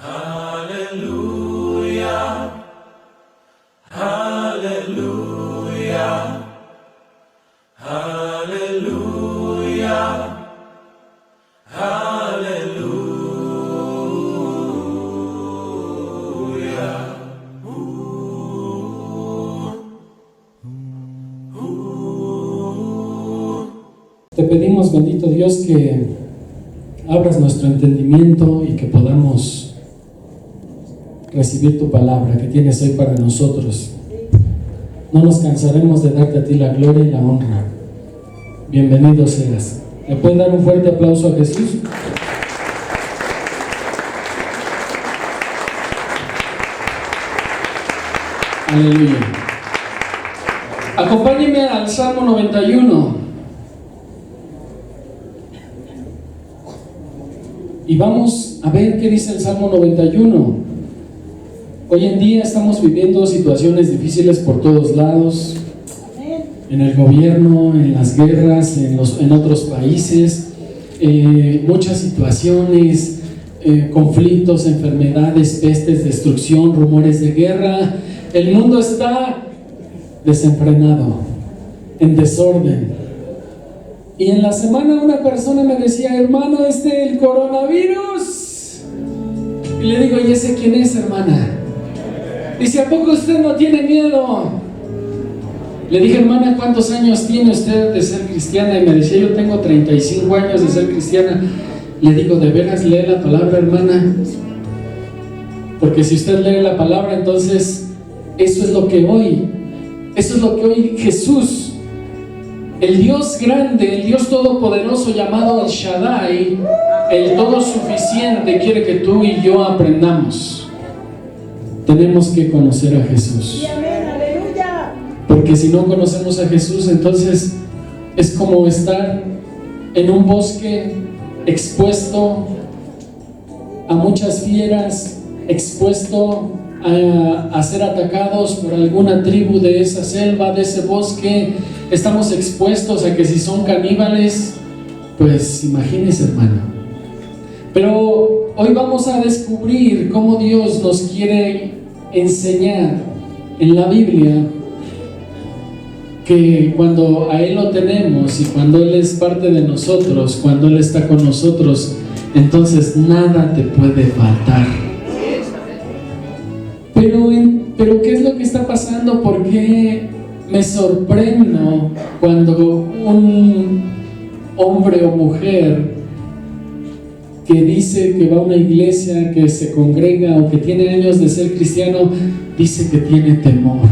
Hallelujah, hallelujah, hallelujah, hallelujah. Te pedimos, bendito Dios, que abras nuestro entendimiento y que podamos recibir tu palabra que tienes hoy para nosotros. No nos cansaremos de darte a ti la gloria y la honra. Bienvenido seas. ¿Le pueden dar un fuerte aplauso a Jesús? Aleluya. Acompáñenme al Salmo 91. Y vamos a ver qué dice el Salmo 91. Hoy en día estamos viviendo situaciones difíciles por todos lados, en el gobierno, en las guerras, en otros países, muchas situaciones, conflictos, enfermedades, pestes, destrucción, rumores de guerra. El mundo está desenfrenado, en desorden. Y en la semana una persona me decía: hermano, el coronavirus. Y le digo: ¿y ese quién es, hermana? Dice: ¿a poco usted no tiene miedo? Le dije: hermana, ¿cuántos años tiene usted de ser cristiana? Y me decía: yo tengo 35 años de ser cristiana. Le digo: ¿de veras lee la palabra, hermana? Porque si usted lee la palabra, entonces eso es lo que hoy Jesús, el Dios grande, el Dios todopoderoso llamado El Shaddai, el todo suficiente, quiere que tú y yo aprendamos. Tenemos que conocer a Jesús. Porque si no conocemos a Jesús, entonces es como estar en un bosque expuesto a muchas fieras, expuesto a ser atacados por alguna tribu de esa selva, de ese bosque. Estamos expuestos a que si son caníbales, pues imagínense, hermano. Pero hoy vamos a descubrir cómo Dios nos quiere enseñar en la Biblia que cuando a Él lo tenemos y cuando Él es parte de nosotros, cuando Él está con nosotros, entonces nada te puede faltar. Pero ¿qué es lo que está pasando? ¿Por qué me sorprendo cuando un hombre o mujer que dice que va a una iglesia, que se congrega o que tiene años de ser cristiano, dice que tiene temor?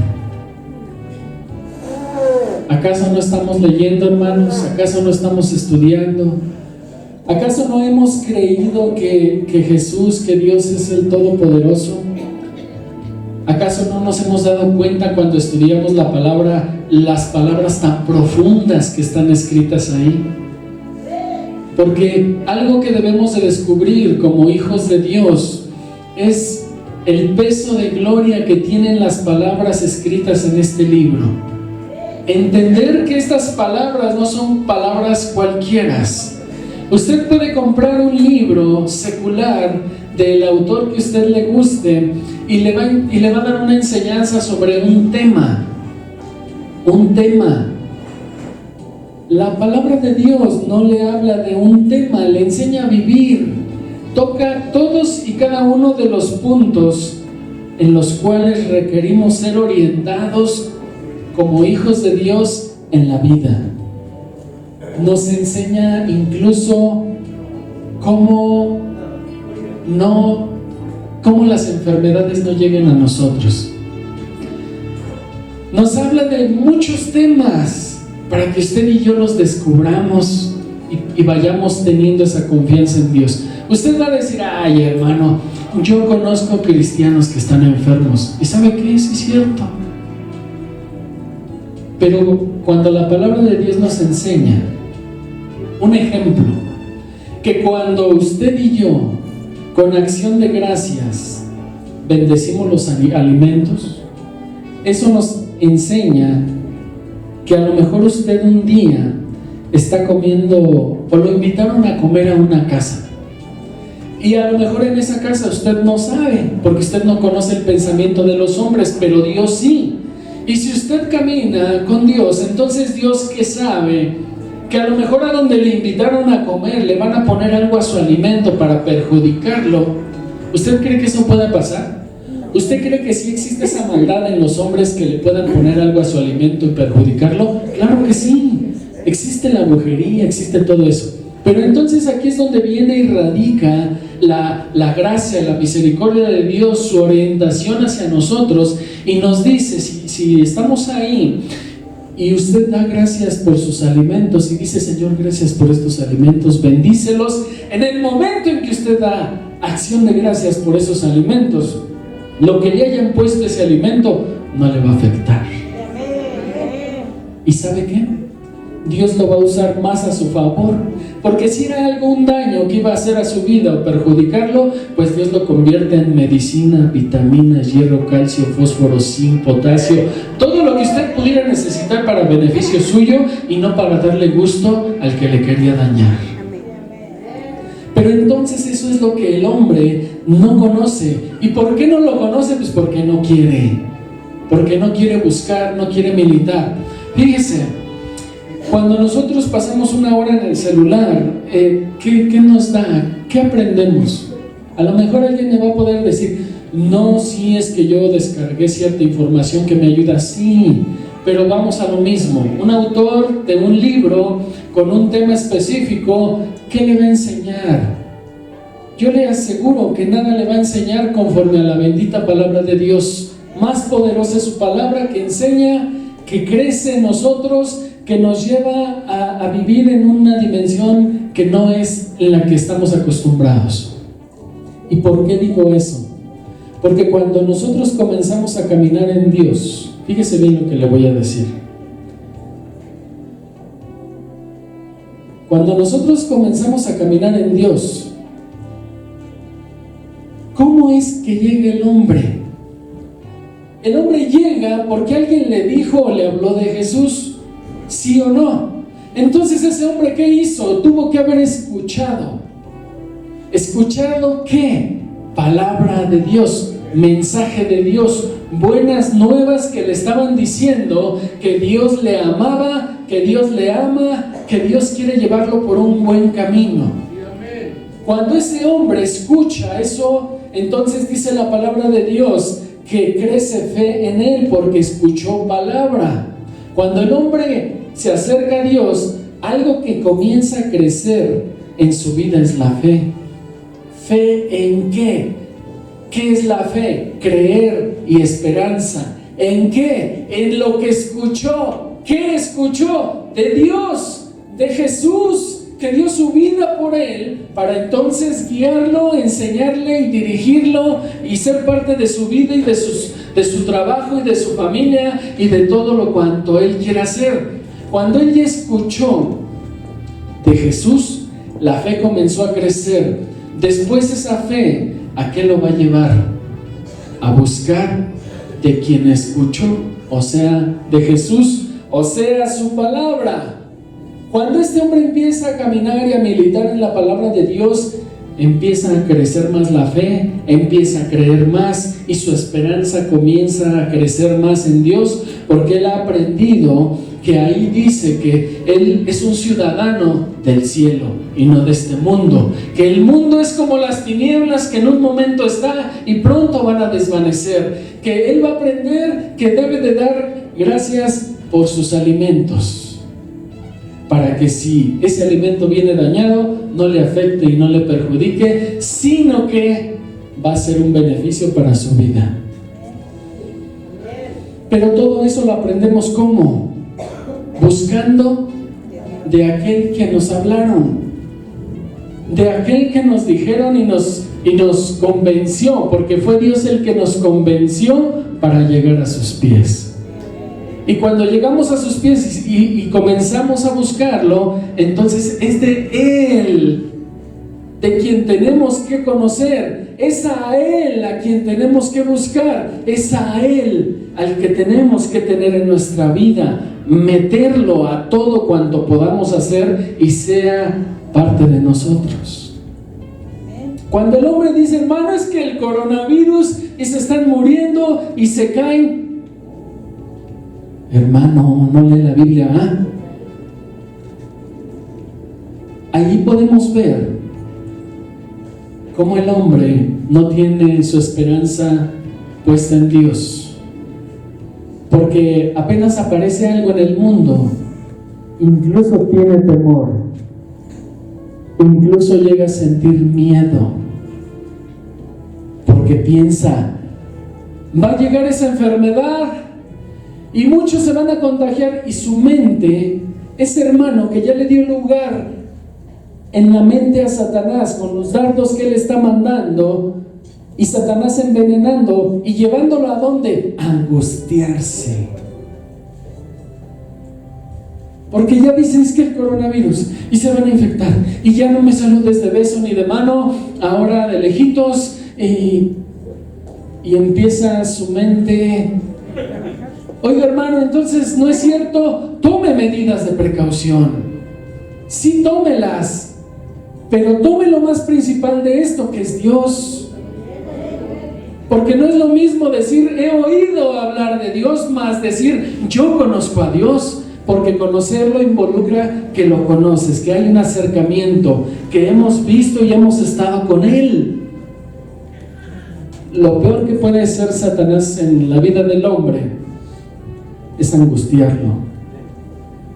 ¿Acaso no estamos leyendo, hermanos? ¿Acaso no estamos estudiando? ¿Acaso no hemos creído que Jesús, que Dios es el Todopoderoso? ¿Acaso no nos hemos dado cuenta cuando estudiamos la palabra, las palabras tan profundas que están escritas ahí? Porque algo que debemos de descubrir como hijos de Dios es el peso de gloria que tienen las palabras escritas en este libro. Entender que estas palabras no son palabras cualquiera. Usted puede comprar un libro secular del autor que a usted le guste y le va a dar una enseñanza sobre un tema. La palabra de Dios no le habla de un tema, le enseña a vivir. Toca todos y cada uno de los puntos en los cuales requerimos ser orientados como hijos de Dios en la vida. Nos enseña incluso cómo las enfermedades no lleguen a nosotros. Nos habla de muchos temas para que usted y yo los descubramos y vayamos teniendo esa confianza en Dios. Usted va a decir: ay, hermano, yo conozco cristianos que están enfermos. ¿Y sabe qué? Es cierto. Pero cuando la palabra de Dios nos enseña un ejemplo, que cuando usted y yo con acción de gracias bendecimos los alimentos, eso nos enseña que a lo mejor usted un día está comiendo o lo invitaron a comer a una casa Y a lo mejor en esa casa usted no sabe, porque usted no conoce el pensamiento de los hombres, pero Dios sí. Y si usted camina con Dios, entonces Dios, que sabe que a lo mejor a donde le invitaron a comer le van a poner algo a su alimento para perjudicarlo, ¿usted cree que eso pueda pasar? ¿Usted cree que sí existe esa maldad en los hombres que le puedan poner algo a su alimento y perjudicarlo? Claro que sí. Existe la brujería, existe todo eso. Pero entonces aquí es donde viene y radica la gracia, la misericordia de Dios, su orientación hacia nosotros, y nos dice, si estamos ahí y usted da gracias por sus alimentos y dice: Señor, gracias por estos alimentos, bendícelos. En el momento en que usted da acción de gracias por esos alimentos, lo que le hayan puesto ese alimento no le va a afectar. ¿Y sabe qué? Dios lo va a usar más a su favor, porque si era algún daño que iba a hacer a su vida o perjudicarlo, pues Dios lo convierte en medicina, vitaminas, hierro, calcio, fósforo, zinc, potasio, todo lo que usted pudiera necesitar para beneficio suyo y no para darle gusto al que le quería dañar. Pero entonces eso es lo que el hombre no conoce. ¿Y por qué no lo conoce? Pues porque no quiere buscar, no quiere militar. Fíjese, cuando nosotros pasamos una hora en el celular, ¿qué nos da? ¿Qué aprendemos? A lo mejor alguien me va a poder decir: no, sí, es que yo descargué cierta información que me ayuda. Sí, pero vamos a lo mismo. Un autor de un libro con un tema específico, ¿qué le va a enseñar? Yo le aseguro que nada le va a enseñar conforme a la bendita palabra de Dios. Más poderosa es su palabra, que enseña, que crece en nosotros, que nos lleva a vivir en una dimensión que no es en la que estamos acostumbrados. ¿Y por qué digo eso? Porque cuando nosotros comenzamos a caminar en Dios, fíjese bien lo que le voy a decir. Cuando nosotros comenzamos a caminar en Dios, ¿cómo es que llega el hombre? El hombre llega porque alguien le dijo o le habló de Jesús, ¿sí o no? Entonces ese hombre, ¿qué hizo? Tuvo que haber escuchado. ¿Escuchado qué? Palabra de Dios, mensaje de Dios, buenas nuevas que le estaban diciendo que Dios le amaba, que Dios le ama, que Dios quiere llevarlo por un buen camino. Cuando ese hombre escucha eso, entonces dice la palabra de Dios que crece fe en él porque escuchó palabra. Cuando el hombre se acerca a Dios, algo que comienza a crecer en su vida es la fe. ¿Fe en qué? ¿Qué es la fe? Creer y esperanza. ¿En qué? En lo que escuchó. ¿Qué escuchó? De Dios, de Jesús, que dio su vida por él, para entonces guiarlo, enseñarle y dirigirlo y ser parte de su vida y de su trabajo y de su familia y de todo lo cuanto él quiere hacer. Cuando él ya escuchó de Jesús, la fe comenzó a crecer. Después esa fe, ¿a qué lo va a llevar? A buscar de quien escuchó, o sea, de Jesús, o sea, su palabra. Cuando este hombre empieza a caminar y a militar en la palabra de Dios, empieza a crecer más la fe, empieza a creer más y su esperanza comienza a crecer más en Dios, porque él ha aprendido que ahí dice que él es un ciudadano del cielo y no de este mundo, que el mundo es como las tinieblas que en un momento está y pronto van a desvanecer, que él va a aprender que debe de dar gracias por sus alimentos, para que si ese alimento viene dañado, no le afecte y no le perjudique, sino que va a ser un beneficio para su vida. Pero todo eso lo aprendemos ¿cómo? Buscando de aquel que nos hablaron, de aquel que nos dijeron y nos convenció, porque fue Dios el que nos convenció para llegar a sus pies. Y cuando llegamos a sus pies y comenzamos a buscarlo, entonces es de Él, de quien tenemos que conocer, es a Él a quien tenemos que buscar, es a Él al que tenemos que tener en nuestra vida, meterlo a todo cuanto podamos hacer y sea parte de nosotros. Cuando el hombre dice, hermano, es que el coronavirus y se están muriendo y se caen. Hermano, no lee la Biblia, ¿ah? Allí podemos ver cómo el hombre no tiene su esperanza puesta en Dios. Porque apenas aparece algo en el mundo, incluso tiene temor, incluso llega a sentir miedo, porque piensa, va a llegar esa enfermedad y muchos se van a contagiar, y su mente, ese hermano que ya le dio lugar en la mente a Satanás con los dardos que él está mandando, y Satanás envenenando y llevándolo a ¿dónde? A angustiarse. Porque ya dicen, es que el coronavirus, y se van a infectar, y ya no me saludes de beso ni de mano, ahora de lejitos, y empieza su mente. Oiga, hermano, entonces no es cierto, tome medidas de precaución. Sí, tómelas, pero tome lo más principal de esto, que es Dios. Porque no es lo mismo decir, he oído hablar de Dios, más decir, yo conozco a Dios. Porque conocerlo involucra que lo conoces, que hay un acercamiento, que hemos visto y hemos estado con Él. Lo peor que puede hacer Satanás en la vida del hombre es angustiarlo.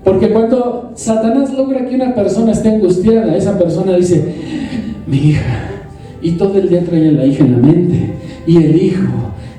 Porque cuando Satanás logra que una persona esté angustiada, esa persona dice, mi hija, y todo el día trae a la hija en la mente, y el hijo,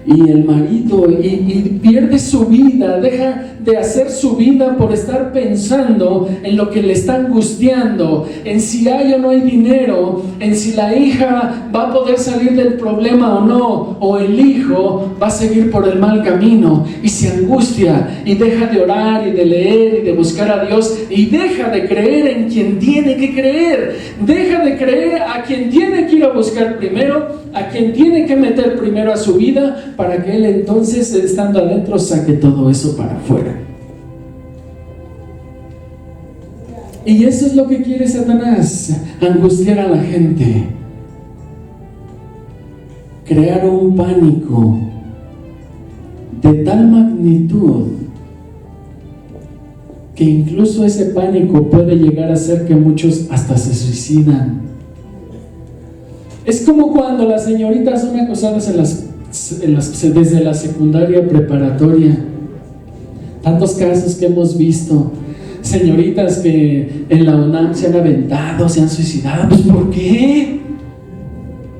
y el marido, y pierde su vida, deja de hacer su vida por estar pensando en lo que le está angustiando, en si hay o no hay dinero, en si la hija va a poder salir del problema o no, o el hijo va a seguir por el mal camino, y se angustia y deja de orar y de leer y de buscar a Dios, y deja de creer en quien tiene que creer, deja de creer a quien tiene que ir a buscar primero, a quien tiene que meter primero a su vida, para que él entonces, estando adentro, saque todo eso para afuera. Y eso es lo que quiere Satanás, angustiar a la gente, crear un pánico de tal magnitud que incluso ese pánico puede llegar a hacer que muchos hasta se suicidan. Es como cuando las señoritas son acosadas desde la secundaria preparatoria. Tantos casos que hemos visto. Señoritas que en la UNAM se han aventado, se han suicidado. Pues ¿por qué?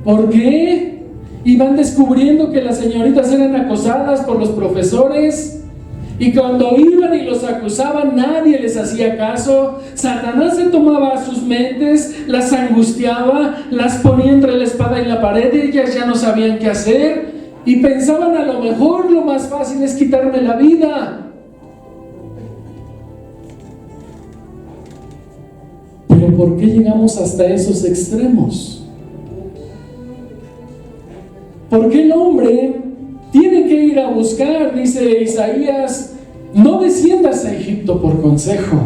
¿Por qué? Y van descubriendo que las señoritas eran acosadas por los profesores. Y cuando iban y los acusaban, nadie les hacía caso. Satanás se tomaba sus mentes, las angustiaba, las ponía entre la espada y la pared, y ellas ya no sabían qué hacer. Y pensaban, a lo mejor lo más fácil es quitarme la vida. Pero ¿por qué llegamos hasta esos extremos? ¿Por qué el hombre tiene que ir a buscar? Dice Isaías, no desciendas a Egipto por consejo.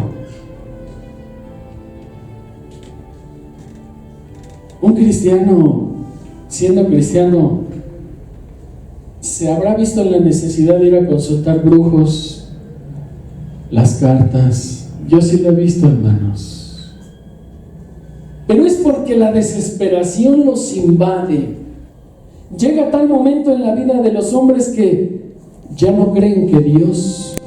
Un cristiano, siendo cristiano, se habrá visto en la necesidad de ir a consultar brujos, las cartas. Yo sí lo he visto, hermanos. Pero es porque la desesperación los invade. Llega tal momento en la vida de los hombres que ya no creen que Dios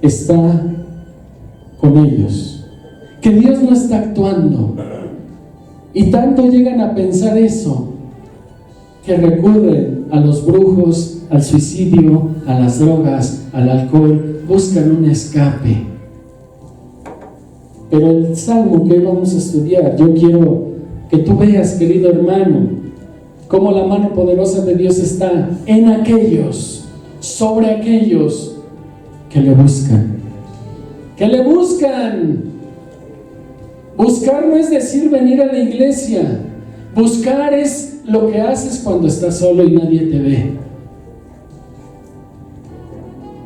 está con ellos, que Dios no está actuando. Y tanto llegan a pensar eso, que recurren a los brujos, al suicidio, a las drogas, al alcohol, buscan un escape. Pero el salmo que hoy vamos a estudiar, yo quiero que tú veas, querido hermano, cómo la mano poderosa de Dios está en aquellos, sobre aquellos que le buscan. Que le buscan. Buscar no es decir venir a la iglesia. Buscar es lo que haces cuando estás solo y nadie te ve.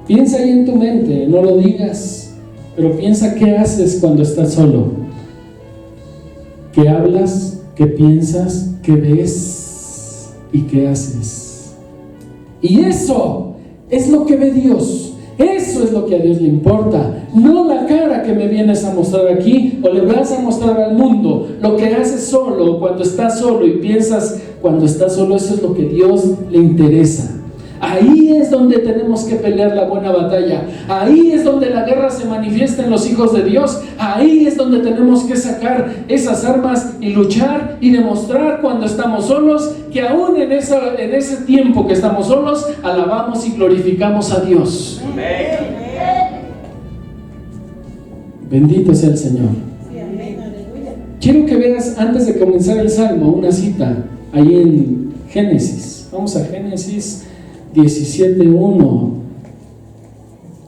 Piensa ahí en tu mente, no lo digas, pero piensa qué haces cuando estás solo. qué hablas, qué piensas, qué ves y qué haces. Y eso es lo que ve Dios. Eso es lo que a Dios le importa, no la cara que me vienes a mostrar aquí o le vas a mostrar al mundo. Lo que haces solo, cuando estás solo y piensas cuando estás solo, eso es lo que a Dios le interesa. Ahí es donde tenemos que pelear la buena batalla. Ahí es donde la guerra se manifiesta en los hijos de Dios. Ahí es donde tenemos que sacar esas armas y luchar y demostrar cuando estamos solos, que aún en ese tiempo que estamos solos, alabamos y glorificamos a Dios. Bendito sea el Señor. Quiero que veas, antes de comenzar el Salmo, una cita ahí en Génesis. Vamos a Génesis 17:1.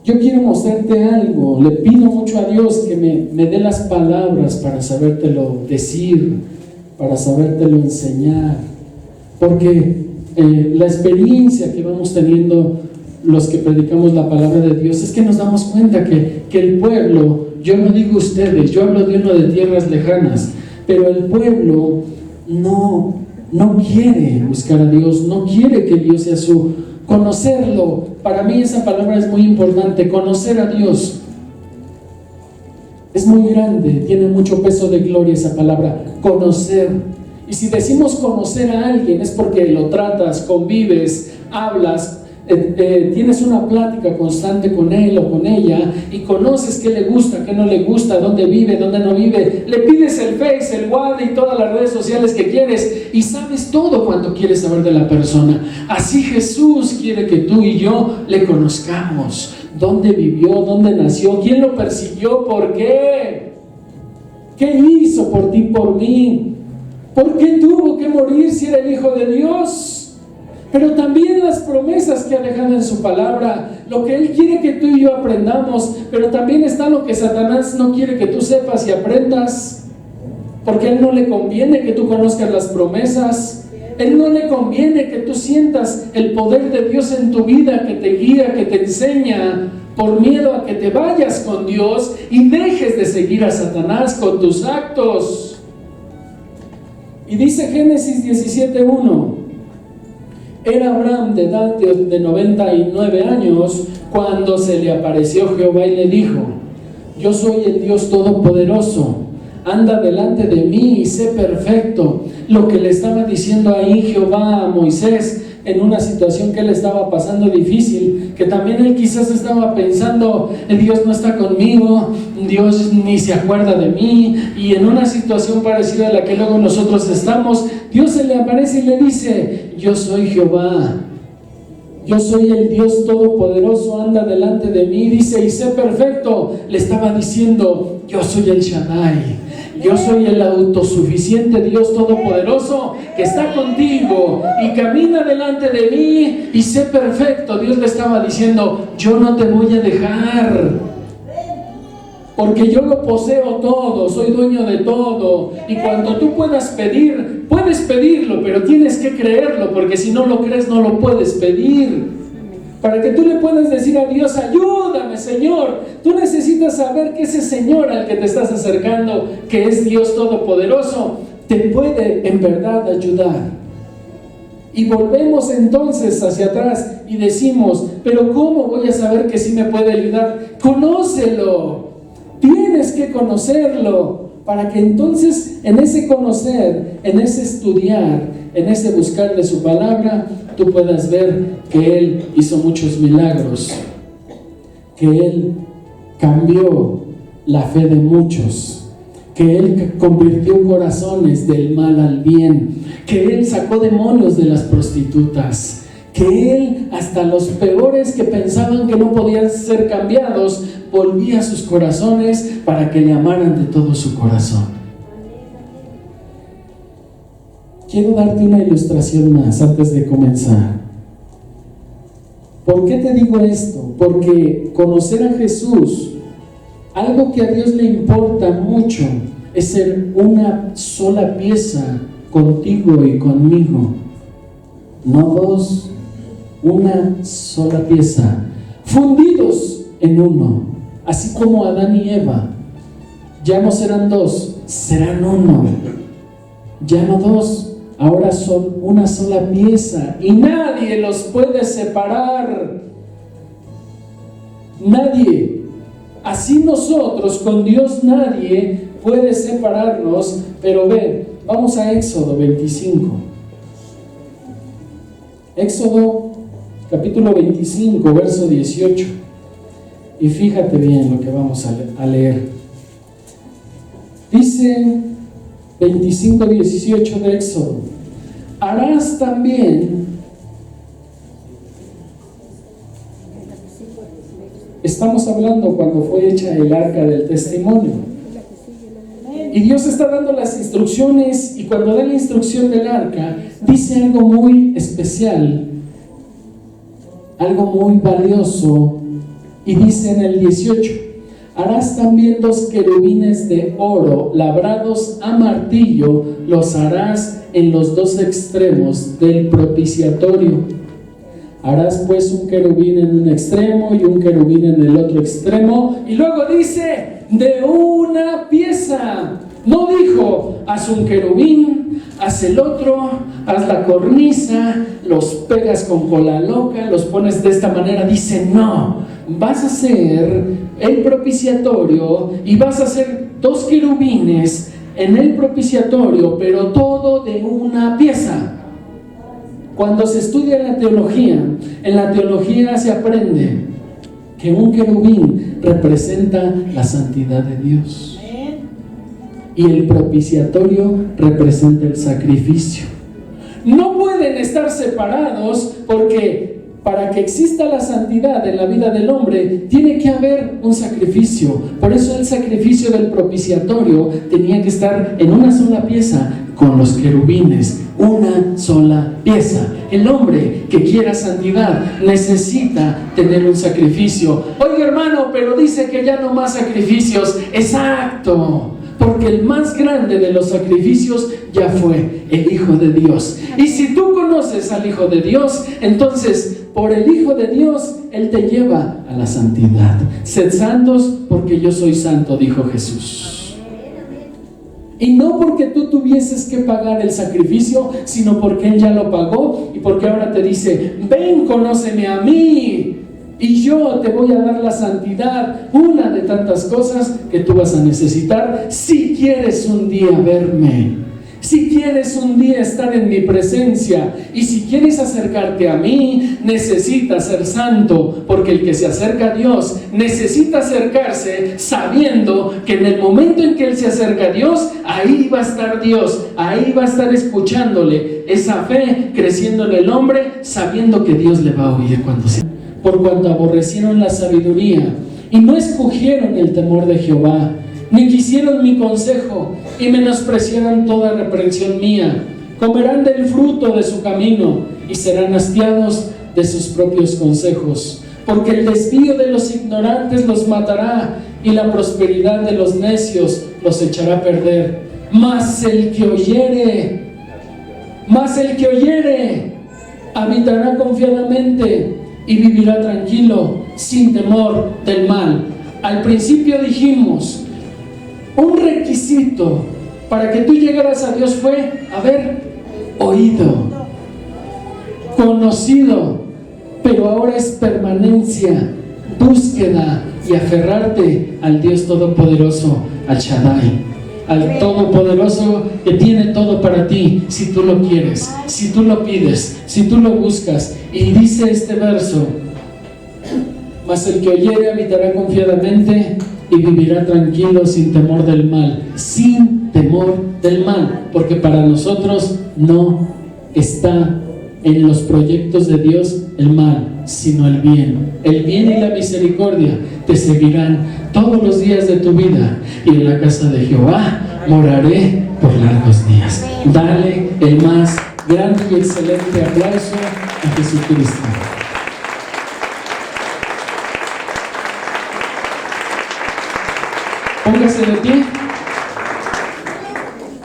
Yo quiero mostrarte algo. Le pido mucho a Dios que me dé las palabras para sabértelo decir, para sabértelo enseñar, porque la experiencia que vamos teniendo los que predicamos la palabra de Dios es que nos damos cuenta que el pueblo, yo no digo ustedes, yo hablo de uno de tierras lejanas, pero el pueblo no quiere buscar a Dios, no quiere que Dios sea su conocerlo. Para mí esa palabra es muy importante. Conocer a Dios es muy grande, tiene mucho peso de gloria esa palabra, conocer. Y si decimos conocer a alguien es porque lo tratas, convives, hablas, tienes una plática constante con él o con ella y conoces qué le gusta, qué no le gusta, dónde vive, dónde no vive. Le pides el Face, el WhatsApp y todas las redes sociales que quieres y sabes todo cuando quieres saber de la persona. Así Jesús quiere que tú y yo le conozcamos. ¿Dónde vivió? ¿Dónde nació? ¿Quién lo persiguió? ¿Por qué? ¿Qué hizo por ti, por mí? ¿Por qué tuvo que morir si era el Hijo de Dios? Pero también las promesas que ha dejado en su palabra, lo que Él quiere que tú y yo aprendamos, pero también está lo que Satanás no quiere que tú sepas y aprendas, porque a Él no le conviene que tú conozcas las promesas, a Él no le conviene que tú sientas el poder de Dios en tu vida, que te guía, que te enseña, por miedo a que te vayas con Dios y dejes de seguir a Satanás con tus actos. Y dice Génesis 17:1: era Abraham de edad de 99 años cuando se le apareció Jehová y le dijo: yo soy el Dios Todopoderoso, anda delante de mí y sé perfecto. Lo que le estaba diciendo ahí Jehová a Moisés en una situación que él estaba pasando difícil, que también él quizás estaba pensando: Dios no está conmigo, Dios ni se acuerda de mí, y en una situación parecida a la que luego nosotros estamos, Dios se le aparece y le dice: yo soy Jehová, yo soy el Dios Todopoderoso, anda delante de mí, dice, y sé perfecto. Le estaba diciendo: yo soy el Shaddai, yo soy el autosuficiente Dios Todopoderoso que está contigo y camina delante de mí y sé perfecto. Dios le estaba diciendo: yo no te voy a dejar, porque yo lo poseo todo, soy dueño de todo. Y cuando tú puedas pedir, puedes pedirlo, pero tienes que creerlo, porque si no lo crees no lo puedes pedir. Para que tú le puedas decir a Dios: ayúdame, Señor. Tú necesitas saber que ese Señor al que te estás acercando, que es Dios Todopoderoso, te puede en verdad ayudar. Y volvemos entonces hacia atrás y decimos: pero ¿cómo voy a saber que sí me puede ayudar? Conócelo. Tienes que conocerlo, para que entonces en ese conocer, en ese estudiar, en ese buscar de su palabra, tú puedas ver que Él hizo muchos milagros, que Él cambió la fe de muchos, que Él convirtió corazones del mal al bien, que Él sacó demonios de las prostitutas, que Él hasta los peores que pensaban que no podían ser cambiados, volvía sus corazones para que le amaran de todo su corazón. Quiero darte una ilustración más antes de comenzar. ¿Por qué te digo esto? Porque conocer a Jesús, algo que a Dios le importa mucho, es ser una sola pieza contigo y conmigo. No dos, una sola pieza, fundidos en uno. Así como Adán y Eva ya no serán dos, serán uno, ya no dos, ahora son una sola pieza y nadie los puede separar. Nadie. Así nosotros con Dios nadie puede separarnos. Pero ven, vamos a Éxodo 25. Éxodo capítulo 25, verso 18. Y fíjate bien lo que vamos a leer. Dice 25:18 de Éxodo: harás también. Estamos hablando cuando fue hecha el arca del testimonio. Y Dios está dando las instrucciones, y cuando da la instrucción del arca, dice algo muy especial, algo muy valioso, y dice en el 18: harás también 2 querubines de oro labrados a martillo, los harás en los 2 extremos del propiciatorio. Harás pues un querubín en un extremo y un querubín en el otro extremo. Y luego dice, de una pieza. No dijo, haz un querubín, haz el otro, haz la cornisa, los pegas con cola loca, los pones de esta manera. Dice, no, vas a hacer el propiciatorio y vas a hacer 2 querubines en el propiciatorio, pero todo de una pieza. Cuando se estudia en la teología se aprende que un querubín representa la santidad de Dios y el propiciatorio representa el sacrificio. No pueden estar separados, porque para que exista la santidad en la vida del hombre tiene que haber un sacrificio. Por eso el sacrificio del propiciatorio tenía que estar en una sola pieza con los querubines, una sola pieza. El hombre que quiera santidad necesita tener un sacrificio. Oye, hermano, pero dice que ya no más sacrificios. Exacto, porque el más grande de los sacrificios ya fue el Hijo de Dios. Y si tú conoces al Hijo de Dios, entonces por el Hijo de Dios, Él te lleva a la santidad. Sed santos porque yo soy santo, dijo Jesús. Y no porque tú tuvieses que pagar el sacrificio, sino porque Él ya lo pagó, y porque ahora te dice, ven, conóceme a mí, y yo te voy a dar la santidad, una de tantas cosas que tú vas a necesitar si quieres un día verme, si quieres un día estar en mi presencia, y si quieres acercarte a mí, necesitas ser santo, porque el que se acerca a Dios necesita acercarse sabiendo que en el momento en que Él se acerca a Dios, ahí va a estar Dios, ahí va a estar escuchándole, esa fe creciendo en el hombre, sabiendo que Dios le va a oír cuando se... Por cuanto aborrecieron la sabiduría y no escogieron el temor de Jehová, ni quisieron mi consejo, y menospreciaron toda reprensión mía, comerán del fruto de su camino y serán hastiados de sus propios consejos, porque el desvío de los ignorantes los matará y la prosperidad de los necios los echará a perder. Mas el que oyere habitará confiadamente y vivirá tranquilo, sin temor del mal. Al principio dijimos, un requisito para que tú llegaras a Dios fue haber oído, conocido, pero ahora es permanencia, búsqueda y aferrarte al Dios Todopoderoso, al Shaddai, al Todopoderoso que tiene todo para ti, si tú lo quieres, si tú lo pides, si tú lo buscas. Y dice este verso, mas el que oyere habitará confiadamente y vivirá tranquilo sin temor del mal, sin temor del mal, porque para nosotros no está en los proyectos de Dios el mal, sino el bien. El bien y la misericordia te seguirán todos los días de tu vida, y en la casa de Jehová moraré por largos días. Dale el más grande y excelente aplauso a Jesucristo. Póngase de pie.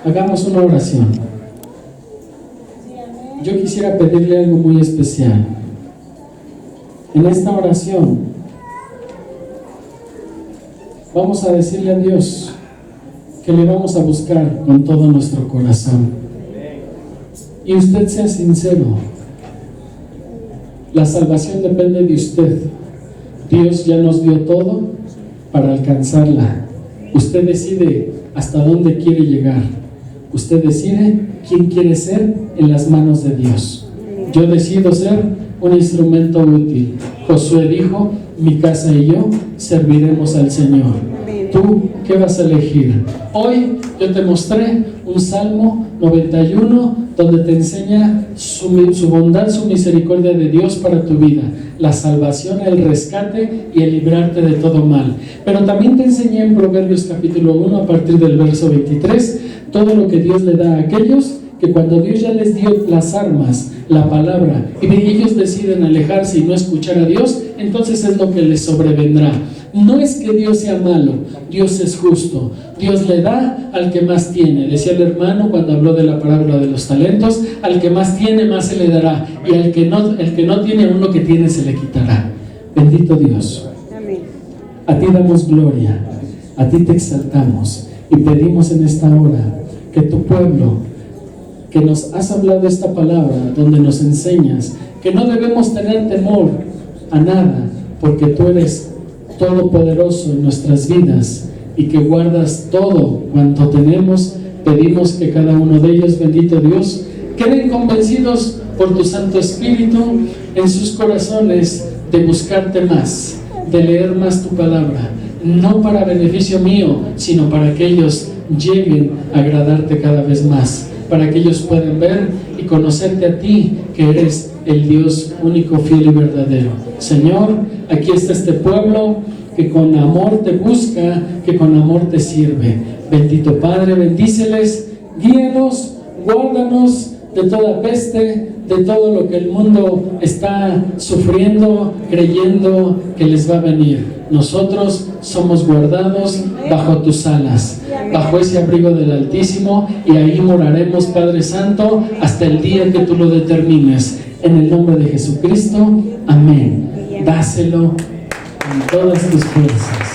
Hagamos una oración. Yo quisiera pedirle algo muy especial. En esta oración vamos a decirle a Dios que le vamos a buscar con todo nuestro corazón. Y usted sea sincero. La salvación depende de usted. Dios ya nos dio todo para alcanzarla. Usted decide hasta dónde quiere llegar. Usted decide quién quiere ser en las manos de Dios. Yo decido ser un instrumento útil. Josué dijo: mi casa y yo serviremos al Señor. ¿Tú qué vas a elegir? Hoy yo te mostré un Salmo 91 donde te enseña su bondad, su misericordia de Dios para tu vida, la salvación, el rescate y el librarte de todo mal. Pero también te enseñé en Proverbios capítulo 1 a partir del verso 23 todo lo que Dios le da a aquellos que cuando Dios ya les dio las armas, la palabra, y ellos deciden alejarse y no escuchar a Dios, entonces es lo que les sobrevendrá. No es que Dios sea malo, Dios es justo. Dios le da al que más tiene. Decía el hermano cuando habló de la parábola de los talentos: al que más tiene, más se le dará, y al que no tiene, aún lo que tiene se le quitará. Bendito Dios. A ti damos gloria, a ti te exaltamos, y pedimos en esta hora que tu pueblo, que nos has hablado esta palabra, donde nos enseñas que no debemos tener temor a nada, porque tú eres todopoderoso en nuestras vidas y que guardas todo cuanto tenemos. Pedimos que cada uno de ellos, bendito Dios, queden convencidos por tu Santo Espíritu en sus corazones de buscarte más, de leer más tu palabra, no para beneficio mío, sino para que ellos lleguen a agradarte cada vez más, para que ellos puedan ver y conocerte a ti, que eres el Dios único, fiel y verdadero. Señor, aquí está este pueblo que con amor te busca, que con amor te sirve. Bendito Padre, bendíceles, guíanos, guárdanos de toda peste, de todo lo que el mundo está sufriendo, creyendo que les va a venir. Nosotros somos guardados bajo tus alas, bajo ese abrigo del Altísimo, y ahí moraremos, Padre Santo, hasta el día que tú lo determines. En el nombre de Jesucristo, amén. Dáselo con todas tus fuerzas.